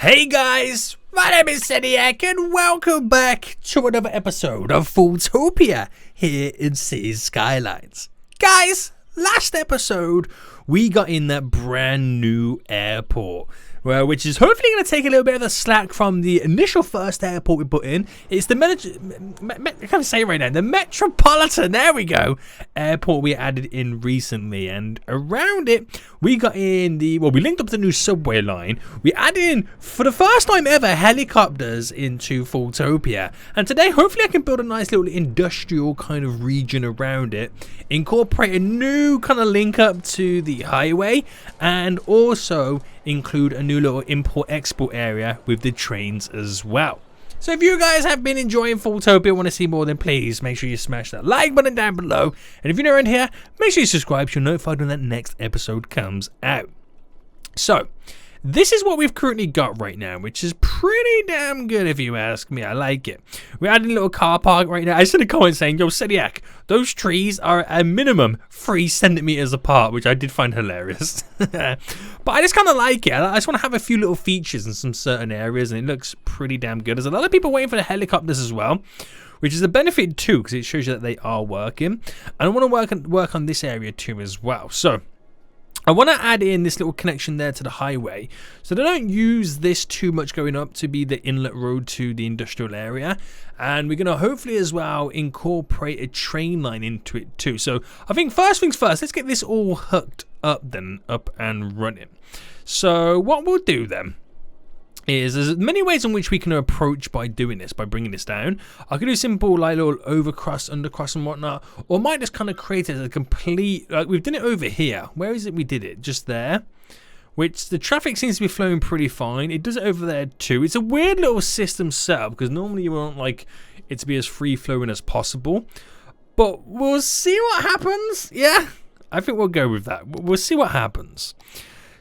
Hey guys, my name is Seniac and welcome back to another episode of FoolTopia here in Cities Skylines. Guys, last episode we got in that brand new airport, which is hopefully going to take a little bit of the slack from the initial first airport we put in. It's the I can't say it right now. The Metropolitan, there we go, airport we added in recently, and around it we got in we linked up the new subway line. We added in, for the first time ever, helicopters into FoolTopia, and today hopefully I can build a nice little industrial kind of region around it, incorporate a new kind of link up to the highway, and also include a new little import-export area with the trains as well. So if you guys have been enjoying FoolTopia and want to see more, then please make sure you smash that like button down below. And if you're new around here, make sure you subscribe so you're notified when that next episode comes out. So this is what we've currently got right now, which is pretty damn good if you ask me. I like it. We're adding a little car park right now. I sent a comment saying, yo, Seniac, those trees are a minimum 3 centimeters apart, which I did find hilarious. But I just kind of like it. I just want to have a few little features in some certain areas, and it looks pretty damn good. There's a lot of people waiting for the helicopters as well, which is a benefit too, because it shows you that they are working. And I want to work on this area too as well. So I want to add in this little connection there to the highway, so they don't use this too much going up to be the inlet road to the industrial area. And we're going to hopefully as well incorporate a train line into it too. So I think first things first, let's get this all hooked up and running. So what we'll do then is there's many ways in which we can approach by doing this, by bringing this down. I could do simple like little overcross, undercross and whatnot, or might just kind of create it as a complete, like we've done it over here. Where is it we did it? Just there, which the traffic seems to be flowing pretty fine. It does it over there too. It's a weird little system setup because normally you want like it to be as free flowing as possible, but we'll see what happens. Yeah, I think we'll go with that. We'll see what happens.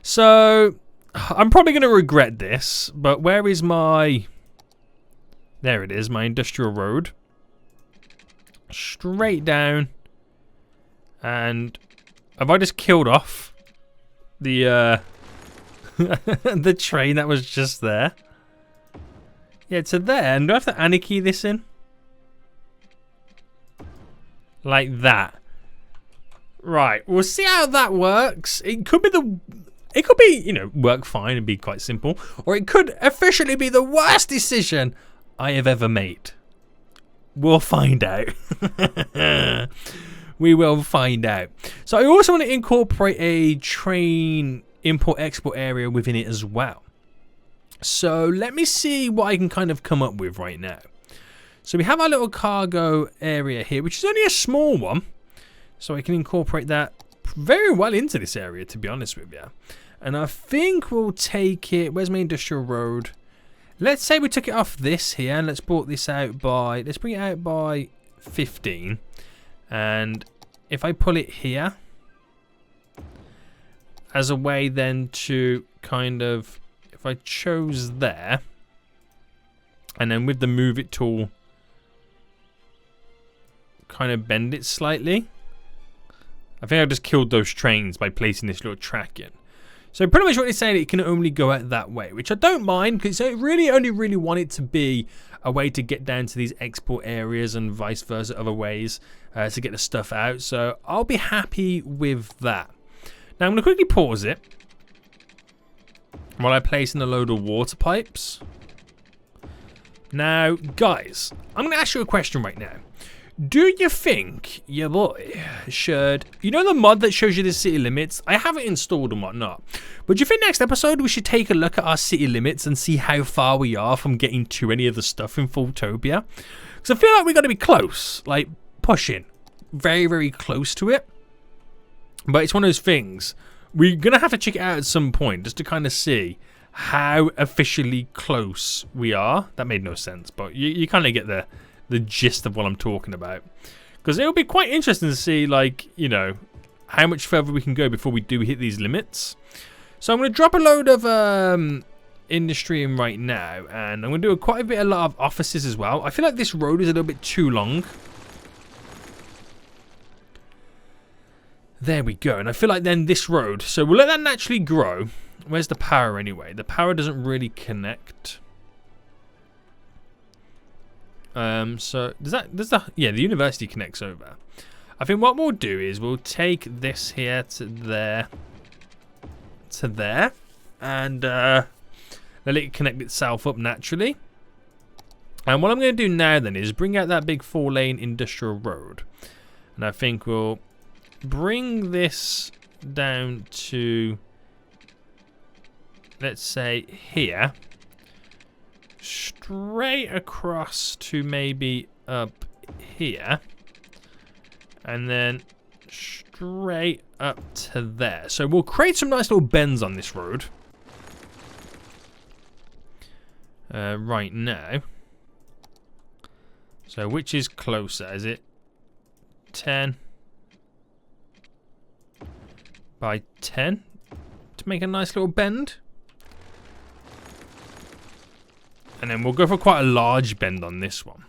So I'm probably going to regret this, but where is my... There it is, my industrial road. Straight down. And have I just killed off the the train that was just there? Yeah, to there. And do I have to anarchy this in? Like that. Right, we'll see how that works. It could be, you know, work fine and be quite simple, or it could officially be the worst decision I have ever made. We'll find out. We will find out. So I also want to incorporate a train import-export area within it as well. So let me see what I can kind of come up with right now. So we have our little cargo area here, which is only a small one. So I can incorporate that very well into this area, to be honest with you. And I think we'll take it, where's my industrial road? Let's say we took it off this here, and let's bring it out by 15. And if I pull it here, as a way then to kind of, if I chose there, and then with the move it tool, kind of bend it slightly. I think I just killed those trains by placing this little track in. So pretty much what it's saying, it can only go out that way, which I don't mind, because I really only want it to be a way to get down to these export areas and vice versa, other ways to get the stuff out. So I'll be happy with that. Now I'm going to quickly pause it while I place in a load of water pipes. Now, guys, I'm going to ask you a question right now. Do you think your boy should, you know the mod that shows you the city limits? I have it installed and whatnot. But do you think next episode we should take a look at our city limits and see how far we are from getting to any of the stuff in FoolTopia? Because I feel like we're going to be close, like pushing very, very close to it. But it's one of those things. We're going to have to check it out at some point just to kind of see how officially close we are. That made no sense, but you kind of get the gist of what I'm talking about, because it'll be quite interesting to see, like, you know, how much further we can go before we do hit these limits. So I'm going to drop a load of industry in right now, and I'm going to do quite a lot of offices as well. I feel like this road is a little bit too long. There we go. And I feel like then this road, so we'll let that naturally grow. Where's the power anyway? The power doesn't really connect. So the university connects over. I think what we'll do is we'll take this here to there, and let it connect itself up naturally. And what I'm going to do now then is bring out that big 4-lane industrial road, and I think we'll bring this down to, let's say, here, straight across to maybe up here, and then straight up to there. So we'll create some nice little bends on this road right now. So which is closer? Is it 10 by 10 to make a nice little bend? And then we'll go for quite a large bend on this one.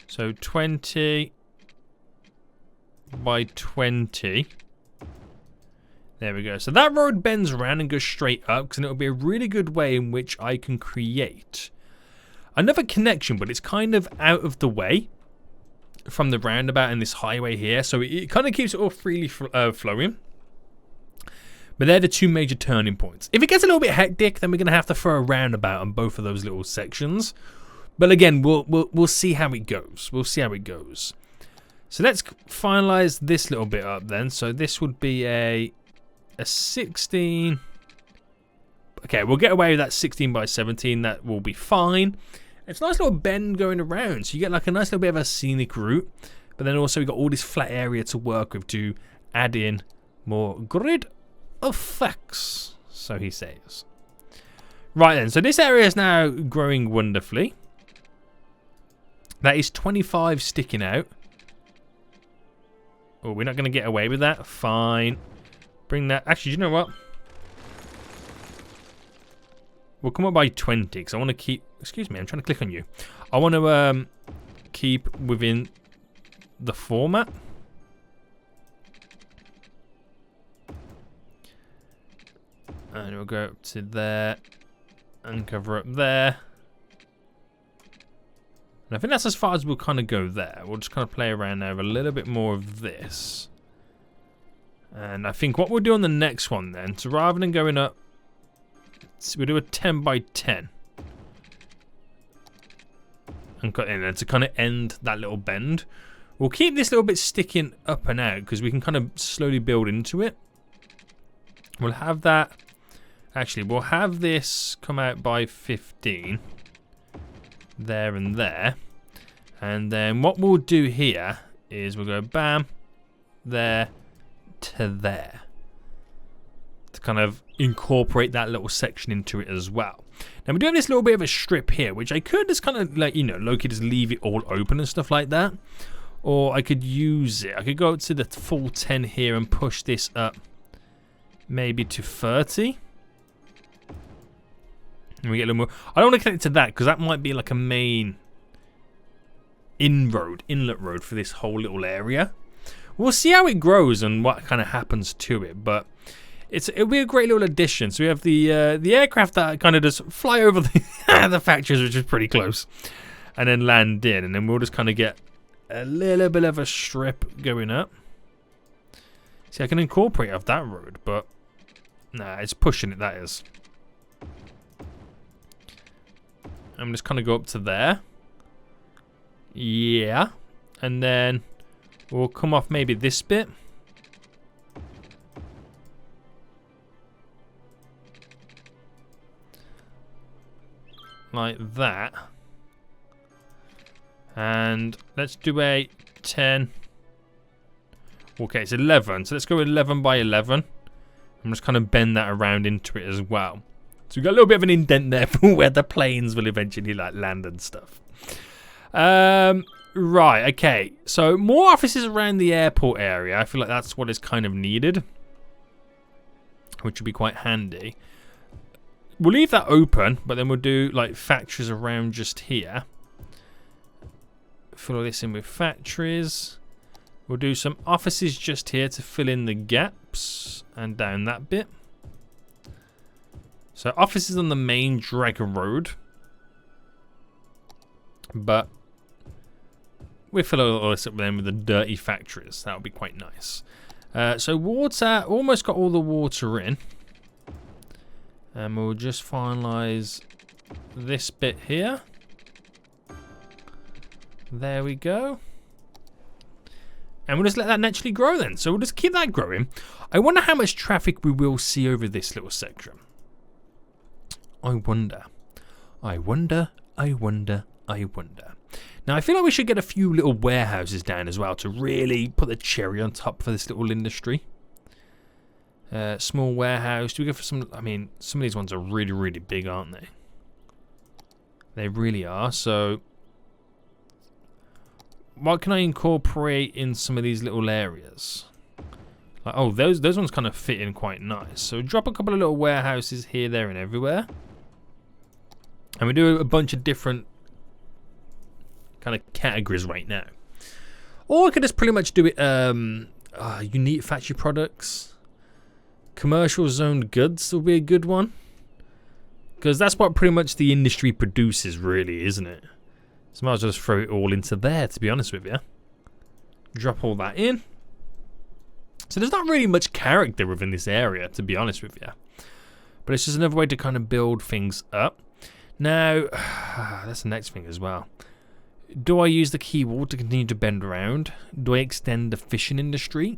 So 20 by 20. There we go. So that road bends around and goes straight up, and it'll be a really good way in which I can create another connection, but it's kind of out of the way from the roundabout and this highway here. So it kind of keeps it all freely flowing. But they're the two major turning points. If it gets a little bit hectic, then we're going to have to throw a roundabout on both of those little sections. But again, we'll see how it goes. We'll see how it goes. So let's finalize this little bit up then. So this would be a 16. Okay, we'll get away with that 16 by 17. That will be fine. It's a nice little bend going around. So you get like a nice little bit of a scenic route. But then also we've got all this flat area to work with to add in more grid effects, so he says. Right then, so this area is now growing wonderfully. That is 25 sticking out. Oh, we're not going to get away with that. Fine. Bring that. Actually, you know what? We'll come up by 20 because I want to keep. Excuse me, I'm trying to click on you. I want to keep within the format. And we'll go up to there and cover up there. And I think that's as far as we'll kind of go there. We'll just kind of play around now with a little bit more of this. And I think what we'll do on the next one then, so rather than going up, we'll do a 10 by 10. And cut in there to kind of end that little bend. We'll keep this little bit sticking up and out because we can kind of slowly build into it. We'll have that. Actually, we'll have this come out by 15. There and there. And then what we'll do here is we'll go bam, there to there. To kind of incorporate that little section into it as well. Now we do have this little bit of a strip here, which I could just kind of like, you know, low-key just leave it all open and stuff like that. Or I could use it. I could go to the full 10 here and push this up maybe to 30. And we get a little more. I don't want to connect to that because that might be like a main inlet road for this whole little area. We'll see how it grows and what kind of happens to it, but it'll be a great little addition. So we have the aircraft that kind of just fly over the the factories, which is pretty close, and then land in, and then we'll just kind of get a little bit of a strip going up. See, I can incorporate off that road, but nah, it's pushing it. That is. I'm just kind of go up to there. Yeah. And then we'll come off maybe this bit. Like that. And let's do a 10. Okay, it's 11. So let's go 11 by 11. I'm just kind of bend that around into it as well. So we've got a little bit of an indent there for where the planes will eventually like land and stuff. Right, okay. So more offices around the airport area. I feel like that's what is kind of needed, which would be quite handy. We'll leave that open, but then we'll do like factories around just here. Fill this in with factories. We'll do some offices just here to fill in the gaps and down that bit. So offices on the main Dragon Road. But we'll fill all this up then with the dirty factories. That would be quite nice. So water, almost got all the water in. And we'll just finalize this bit here. There we go. And we'll just let that naturally grow then. So we'll just keep that growing. I wonder how much traffic we will see over this little section. I wonder. I wonder. Now I feel like we should get a few little warehouses down as well to really put the cherry on top for this little industry. Small warehouse. Do we go for some? I mean, some of these ones are really, really big, aren't they? They really are. So what can I incorporate in some of these little areas? Like, oh, those ones kind of fit in quite nice. So drop a couple of little warehouses here, there, and everywhere. And we do a bunch of different kind of categories right now. Or we could just pretty much do it unique factory products. Commercial zone goods will be a good one. Because that's what pretty much the industry produces, really, isn't it? So might as well just throw it all into there, to be honest with you. Drop all that in. So there's not really much character within this area, to be honest with you. But it's just another way to kind of build things up. Now, that's the next thing as well. Do I use the keyboard to continue to bend around? Do I extend the fishing industry?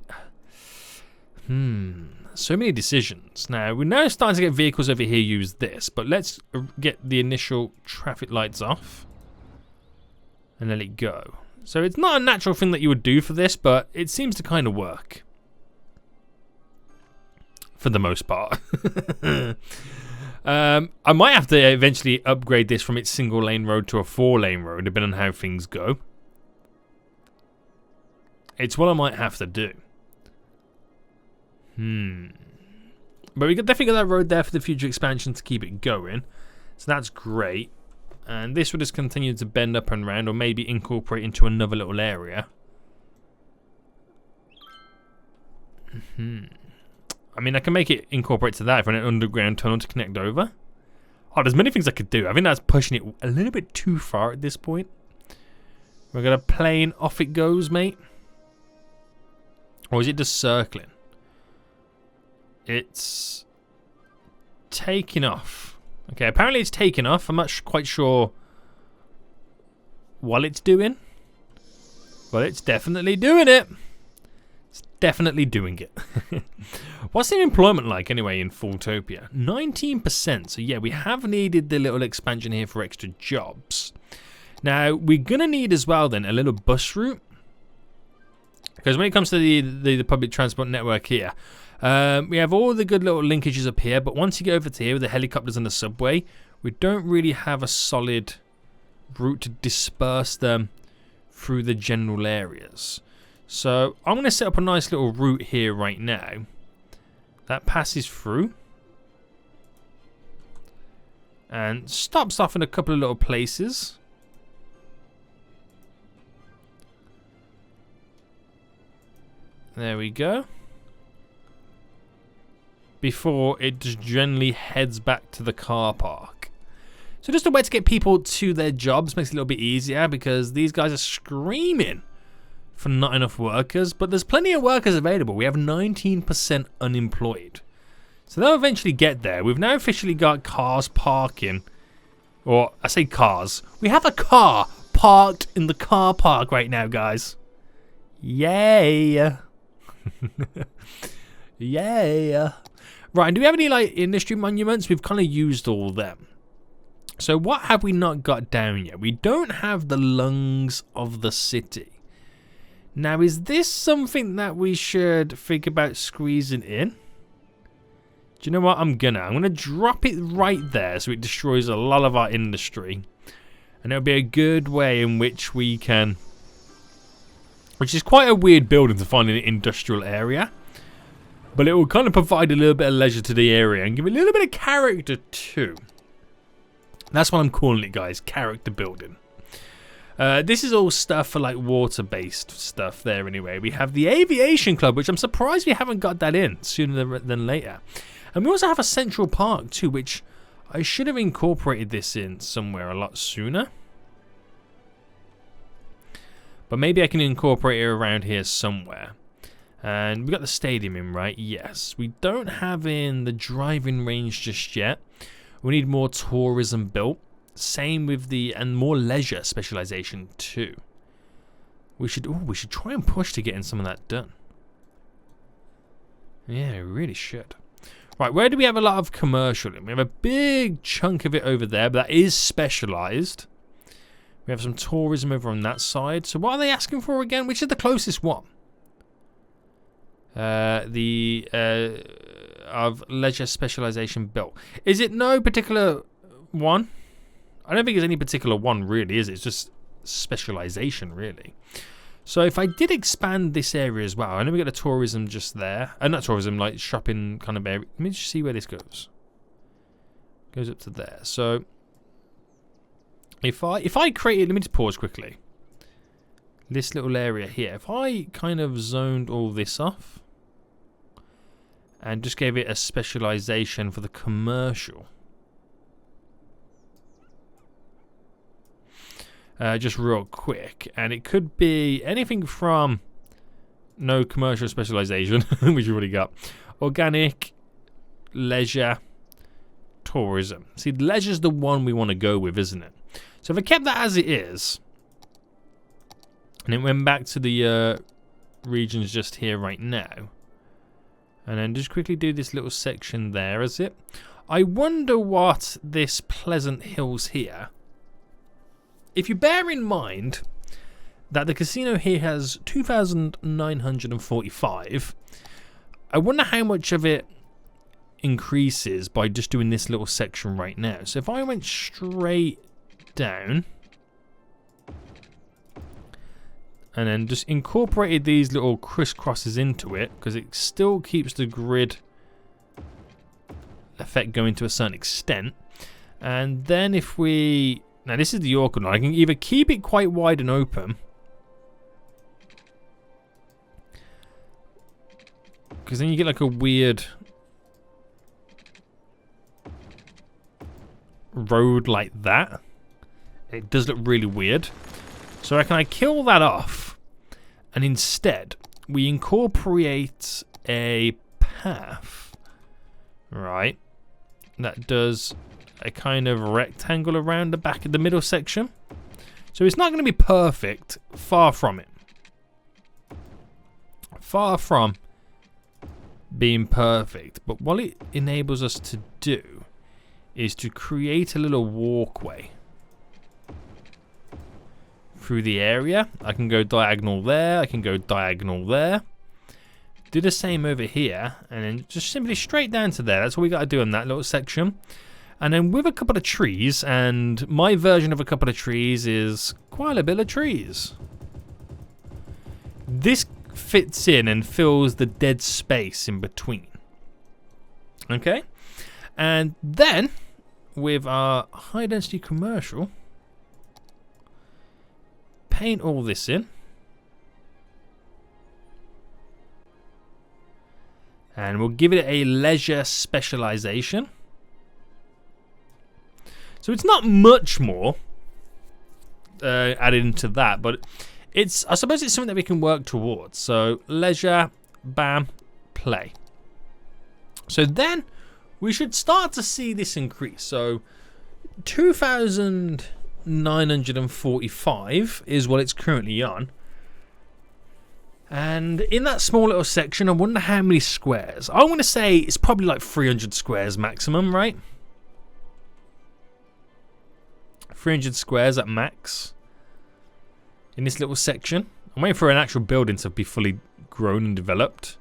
So many decisions. Now, we're now starting to get vehicles over here use this, but let's get the initial traffic lights off. And let it go. So it's not a natural thing that you would do for this, but it seems to kind of work. For the most part. I might have to eventually upgrade this from its single lane road to a 4-lane road, depending on how things go. It's what I might have to do. But we could definitely get that road there for the future expansion to keep it going. So that's great. And this will just continue to bend up and round, or maybe incorporate into another little area. I mean, I can make it incorporate to that for an underground tunnel to connect over. Oh, there's many things I could do. I think that's pushing it a little bit too far at this point. We're going to plane off it goes, mate. Or is it just circling? It's taking off. Okay, apparently it's taking off. I'm not quite sure what it's doing. But it's definitely doing it. It's definitely doing it. What's the employment like anyway in FoolTopia? 19%. So yeah, we have needed the little expansion here for extra jobs. Now, we're going to need as well then a little bus route. Because when it comes to the public transport network here, we have all the good little linkages up here, but once you get over to here with the helicopters and the subway, we don't really have a solid route to disperse them through the general areas. So I'm going to set up a nice little route here right now that passes through and stops off in a couple of little places. There we go. Before it just generally heads back to the car park. So just a way to get people to their jobs makes it a little bit easier, because these guys are screaming for not enough workers, but there's plenty of workers available. We have 19% unemployed. So they'll eventually get there. We've now officially got cars parking, or I say cars. We have a car parked in the car park right now, guys. Yay. Yay. Right, and do we have any like industry monuments? We've kind of used all them. So what have we not got down yet? We don't have the lungs of the city. Now, is this something that we should think about squeezing in? Do you know what? I'm gonna drop it right there so it destroys a lot of our industry. And it'll be a good way in which we can... Which is quite a weird building to find in an industrial area. But it will kind of provide a little bit of leisure to the area and give it a little bit of character too. That's what I'm calling it, guys. Character building. This is all stuff for like water-based stuff there anyway. We have the Aviation Club, which I'm surprised we haven't got that in sooner than later. And we also have a Central Park too, which I should have incorporated this in somewhere a lot sooner. But maybe I can incorporate it around here somewhere. And we got the stadium in, right? Yes. We don't have in the driving range just yet. We need more tourism built. Same with and more leisure specialization too. We should try and push to getting some of that done. Yeah, we really should. Right, where do we have a lot of commercial in? We have a big chunk of it over there, but that is specialized. We have some tourism over on that side. So what are they asking for again? Which is the closest one? Of leisure specialization built. Is it no particular one? I don't think it's any particular one really, is it? It's just specialization really. So if I did expand this area as well, I know we got the tourism just there. Not tourism, like shopping kind of area. Let me just see where this goes. Goes up to there. So if I created, let me just pause quickly. This little area here, if I kind of zoned all this off and just gave it a specialization for the commercial. Just real quick, and it could be anything from no commercial specialization, which you've already got, organic, leisure, tourism. See, leisure's the one we want to go with, isn't it? So if I kept that as it is, and it went back to the regions just here right now, and then just quickly do this little section there, is it? I wonder what this Pleasant Hills here. If you bear in mind that the casino here has 2,945, I wonder how much of it increases by just doing this little section right now. So if I went straight down and then just incorporated these little crisscrosses into it, because it still keeps the grid effect going to a certain extent. And then if we... Now this is the awkward one. I can either keep it quite wide and open, because then you get like a weird road like that. It does look really weird. So I reckon I kill that off, and instead we incorporate a path, right, that does a kind of rectangle around the back of the middle section. So it's not going to be perfect, far from it. Far from being perfect, but what it enables us to do is to create a little walkway through the area. I can go diagonal there, I can go diagonal there. Do the same over here, and then just simply straight down to there. That's what we got to do in that little section. And then with a couple of trees, and my version of a couple of trees is quite a bit of trees. This fits in and fills the dead space in between. Okay? And then, with our high density commercial, paint all this in. And we'll give it a leisure specialization. So it's not much more added into that, but it's, I suppose it's something that we can work towards. So leisure, bam, play. So then we should start to see this increase. So 2,945 is what it's currently on. And in that small little section, I wonder how many squares. I want to say it's probably like 300 squares maximum, right? 300 squares at max in this little section. I'm waiting for an actual building to be fully grown and developed,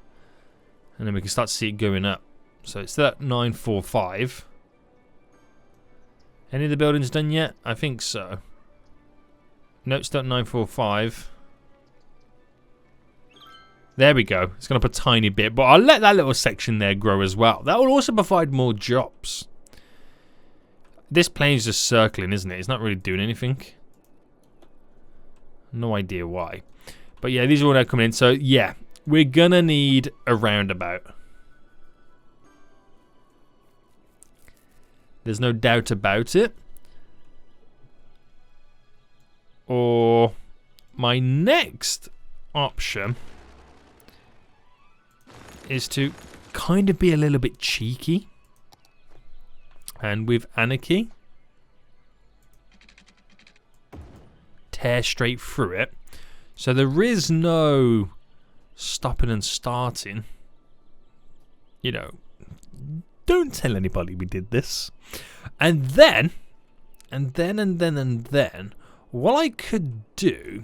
and then we can start to see it going up. So it's still at 945. Any of the buildings done yet? I think so. Nope, still at 945. There we go. It's going to put a tiny bit, but I'll let that little section there grow as well. That will also provide more jobs. This plane's just circling, isn't it? It's not really doing anything. No idea why. But yeah, these are all now coming in. So yeah, we're going to need a roundabout. There's no doubt about it. Or my next option is to kind of be a little bit cheeky. And with anarchy, tear straight through it. So there is no stopping and starting. You know, don't tell anybody we did this. And then, what I could do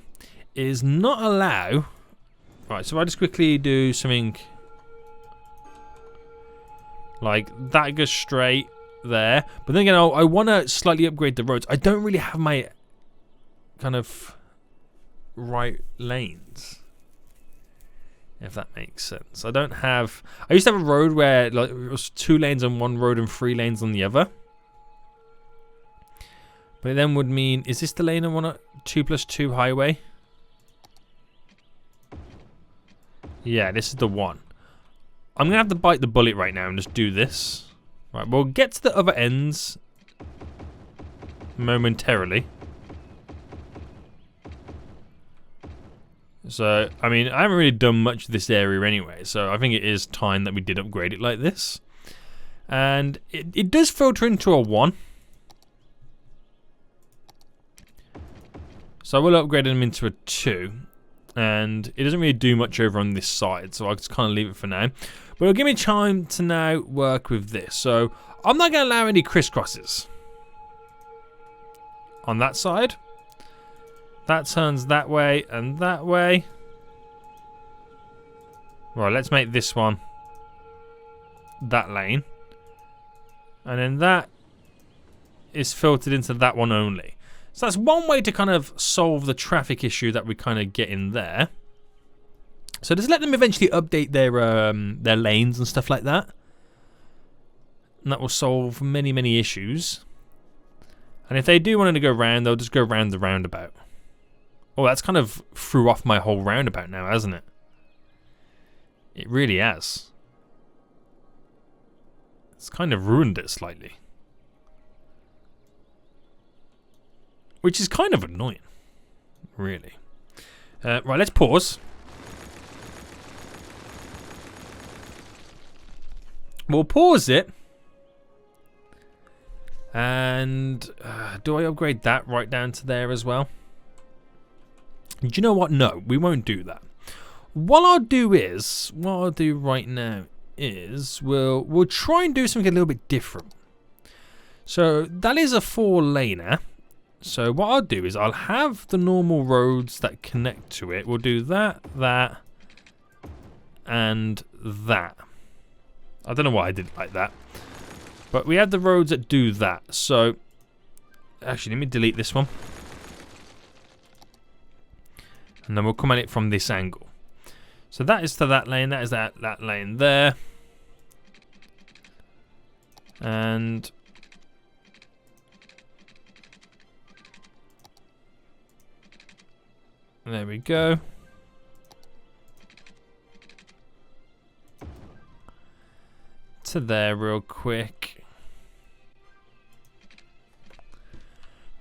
is not allow... Right, so I just quickly do something like that goes straight there. But then again, I want to slightly upgrade the roads. I don't really have my kind of right lanes, if that makes sense. I don't have... I used to have a road where like it was 2 lanes on one road and 3 lanes on the other. But it then would mean... Is this the lane I want? 2+2 highway? Yeah, this is the one. I'm going to have to bite the bullet right now and just do this. Right, we'll get to the other ends momentarily. So, I mean, I haven't really done much of this area anyway, so I think it is time that we did upgrade it like this. And it does filter into a 1. So I will upgrade them into a 2. And it doesn't really do much over on this side, so I'll just kind of leave it for now. But it'll give me time to now work with this. So I'm not going to allow any crisscrosses on that side. That turns that way and that way. Right, let's make this one that lane. And then that is filtered into that one only. So that's one way to kind of solve the traffic issue that we kind of get in there. So just let them eventually update their lanes and stuff like that. And that will solve many, many issues. And if they do want to go round, they'll just go round the roundabout. Oh, that's kind of threw off my whole roundabout now, hasn't it? It really has. It's kind of ruined it slightly. Which is kind of annoying, really. Right, let's pause. We'll pause it. And do I upgrade that right down to there as well? Do you know what? No, we won't do that. What I'll do right now is we'll try and do something a little bit different. So that is a 4-laner. So what I'll do is I'll have the normal roads that connect to it. We'll do that, that, and that. I don't know why I did it like that. But we have the roads that do that. So, actually, let me delete this one. And then we'll come at it from this angle. So that is to that lane, that is that lane there. And... there we go. To there real quick.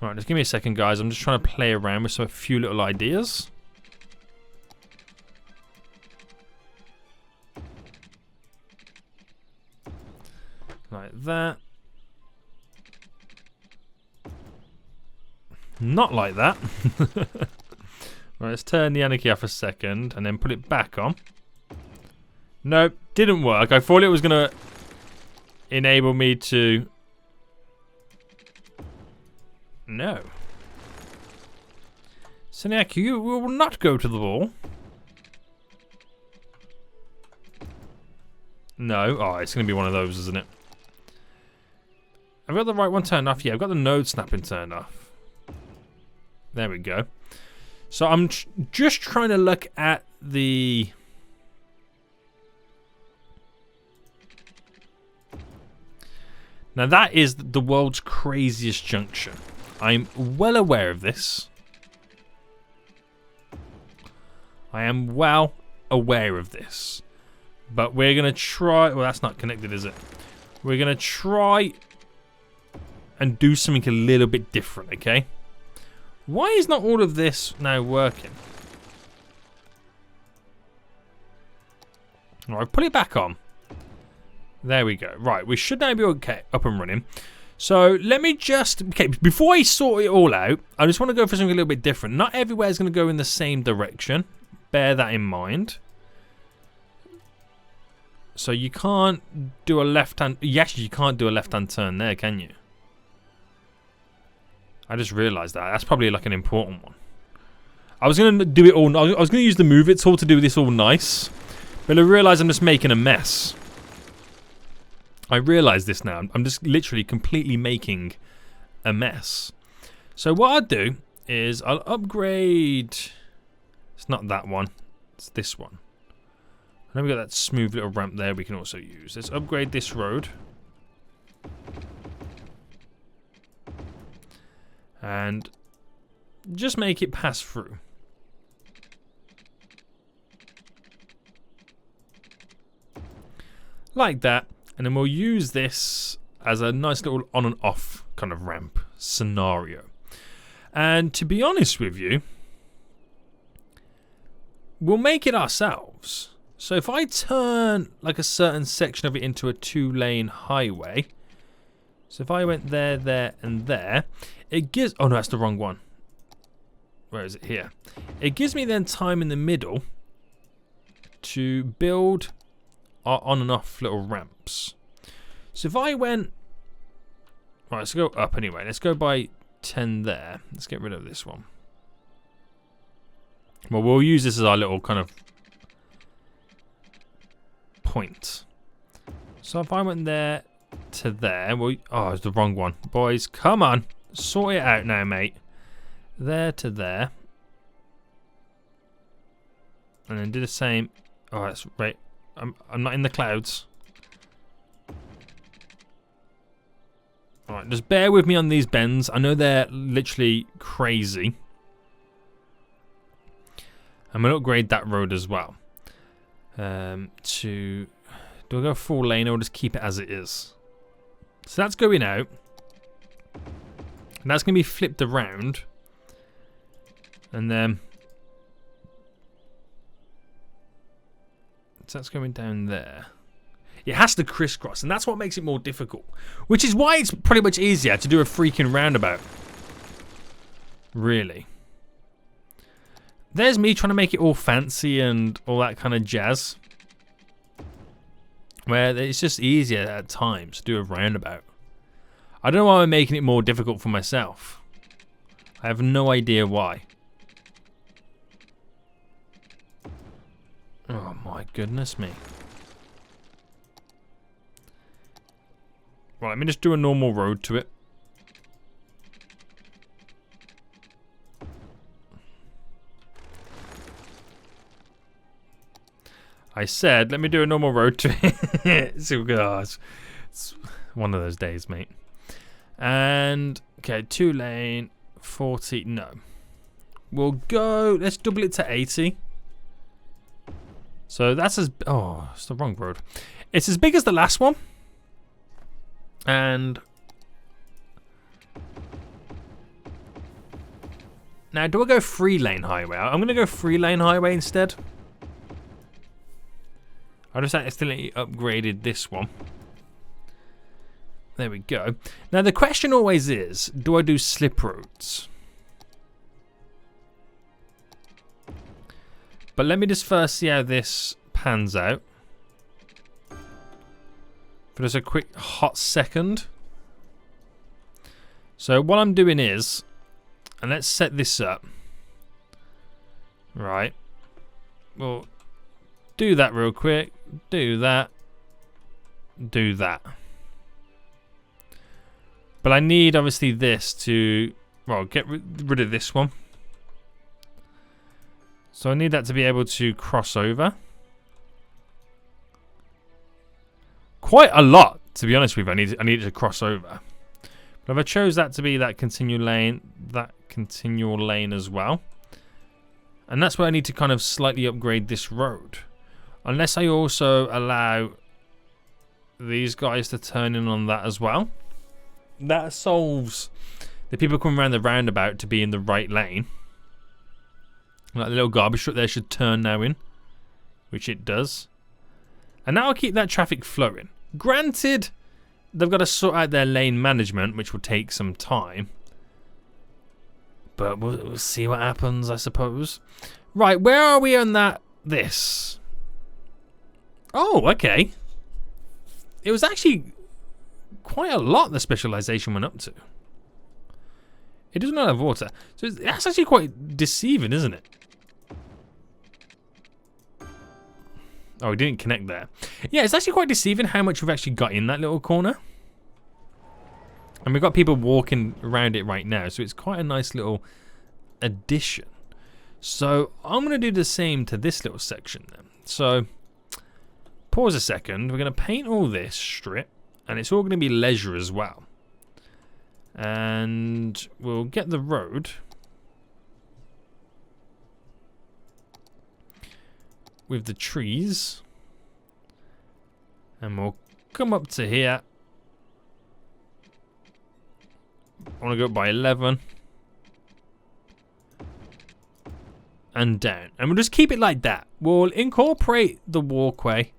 Right, just give me a second, guys. I'm just trying to play around with a few little ideas. Like that. Not like that. Right, let's turn the anarchy off a second and then put it back on. Nope, didn't work. I thought it was going to enable me to... No. Seniac, you will not go to the wall. No. Oh, it's going to be one of those, isn't it? I've got the right one turned off. Yeah, I've got the node snapping turned off. There we go. So I'm just trying to look at the... Now that is the world's craziest junction. I'm well aware of this. I am well aware of this. But we're going to try... Well, that's not connected, is it? We're going to try and do something a little bit different, okay? Why is not all of this now working? Alright, put it back on. There we go. Right, we should now be okay, up and running. So let me just... Okay, before I sort it all out, I just want to go for something a little bit different. Not everywhere is going to go in the same direction. Bear that in mind. So you can't do a left-hand... Yes, you can't do a left-hand turn there, can you? I just realised that. That's probably like an important one. I was going to do it all... I was going to use the move it tool to do this all nice. But I realised I'm just making a mess. I realise this now. I'm just literally completely making a mess. So what I'll do is I'll upgrade... It's not that one. It's this one. And then we've got that smooth little ramp there we can also use. Let's upgrade this road. And just make it pass through. Like that. And then we'll use this as a nice little on and off kind of ramp scenario. And to be honest with you, we'll make it ourselves. So if I turn like a certain section of it into a 2-lane highway. So if I went there, there, and there, it gives... Oh no, that's the wrong one. Where is it? Here. It gives me then time in the middle to build our on and off little ramps. So if I went... Right, let's go up anyway. Let's go by 10 there. Let's get rid of this one. Well, we'll use this as our little kind of point. So if I went there to there, well, oh, it's the wrong one. Boys, come on. Sort it out now, mate. There to there. And then do the same. Oh, that's right. I'm not in the clouds. Alright, just bear with me on these bends. I know they're literally crazy. I'm going to upgrade that road as well. Do I go full lane or just keep it as it is? So that's going out. And that's going to be flipped around. And then... So that's going down there. It has to crisscross, and that's what makes it more difficult. Which is why it's pretty much easier to do a freaking roundabout. Really. There's me trying to make it all fancy and all that kind of jazz. Where it's just easier at times to do a roundabout. I don't know why I'm making it more difficult for myself. I have no idea why. Oh my goodness me. Right, let me just do a normal road to it. I said, let me do a normal road to it. It's one of those days, mate. And, okay, 2-lane, 40, no. We'll go, let's double it to 80. So that's as, oh, it's the wrong road. It's as big as the last one. And now, do I go 3-lane highway? I'm going to go 3-lane highway instead. I just accidentally upgraded this one. There we go. Now the question always is, do I do slip roads? But let me just first see how this pans out. For just a quick hot second. So what I'm doing is, and let's set this up. Right. Well, do that real quick. Do that. Do that. But I need obviously this to, well, get rid of this one. So I need that to be able to cross over. Quite a lot, to be honest with you. I need it to cross over. But if I chose that to be that continual lane as well, And that's where I need to kind of slightly upgrade this road. Unless I also allow these guys to turn in on that as well. That solves the people coming around the roundabout to be in the right lane. Like the little garbage truck there should turn now in, which it does. And that'll keep that traffic flowing. Granted, they've got to sort out their lane management, which will take some time. But we'll see what happens, I suppose. Right, where are we on this? Oh, okay. It was actually quite a lot the specialization went up to. It doesn't have water. So that's actually quite deceiving, isn't it? Oh, we didn't connect there. Yeah, it's actually quite deceiving how much we've actually got in that little corner. And we've got people walking around it right now, so it's quite a nice little addition. So I'm going to do the same to this little section then. So pause a second. We're going to paint all this strip, and it's all going to be leisure as well. And we'll get the road with the trees, and we'll come up to here. I want to go up by 11 and down, and we'll just keep it like that. We'll incorporate the walkway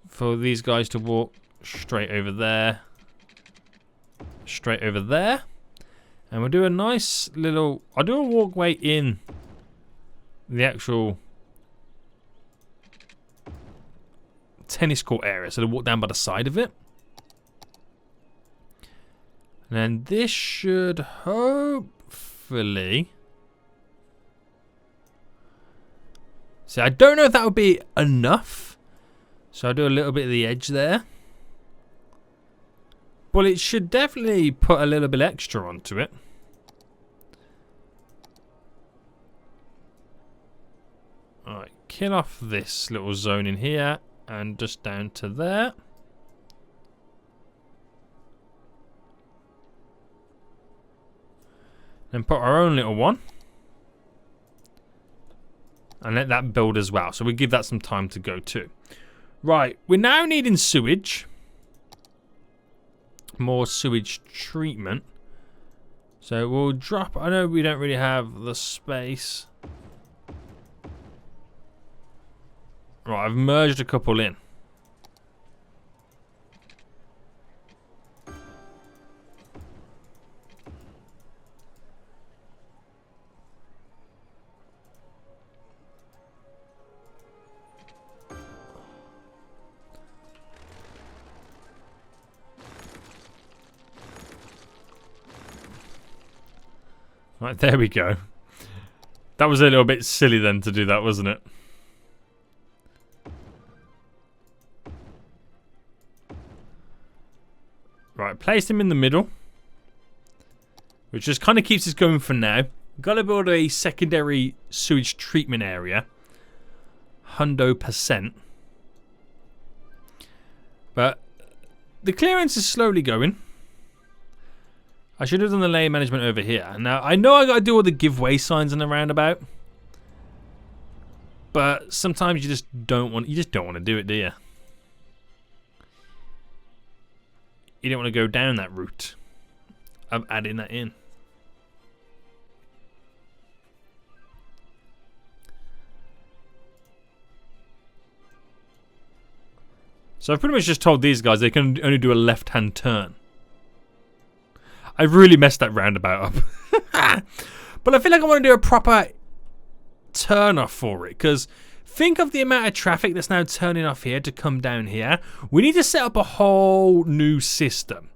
for these guys to walk straight over there, and we'll do a nice little, I'll do a walkway in the actual tennis court area, so they'll walk down by the side of it. And then this should hopefully... See, I don't know if that would be enough. So I'll do a little bit of the edge there. But it should definitely put a little bit extra onto it. Alright, kill off this little zone in here. And just down to there. Then put our own little one. And let that build as well. So we give that some time to go too. Right, we're now needing sewage. More sewage treatment. So we'll drop, I know we don't really have the space. Right, I've merged a couple in. Right, there we go. That was a little bit silly then to do that, wasn't it? Right, place him in the middle. Which just kind of keeps us going for now. Got to build a secondary sewage treatment area. 100%. But the clearance is slowly going. I should have done the lane management over here. Now, I know I got to do all the giveaway signs in the roundabout. But sometimes you just don't want to do it, do you? You don't want to go down that route of adding that in. So I've pretty much just told these guys they can only do a left-hand turn. I really messed that roundabout up. But I feel like I want to do a proper turn off for it, because think of the amount of traffic that's now turning off here to come down here. We need to set up a whole new system.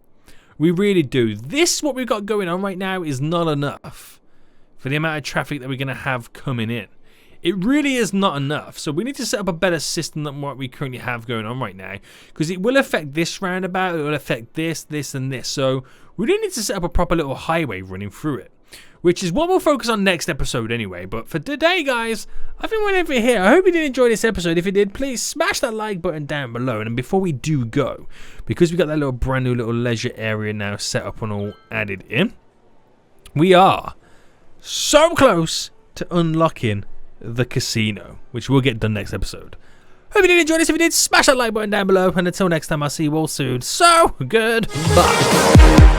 We really do. This, what we've got going on right now, is not enough for the amount of traffic that we're going to have coming in. It really is not enough. So we need to set up a better system than what we currently have going on right now, because it will affect this roundabout, it will affect this, this, and this. So we do need to set up a proper little highway running through it, which is what we'll focus on next episode anyway. But for today, guys, I think we're over here. I hope you did enjoy this episode. If you did, please smash that like button down below. And before we do go, because we got that little brand new little leisure area now set up and all added in, we are so close to unlocking the casino, which we'll get done next episode. Hope you did enjoy this. If you did, smash that like button down below. And until next time, I'll see you all soon. So, goodbye.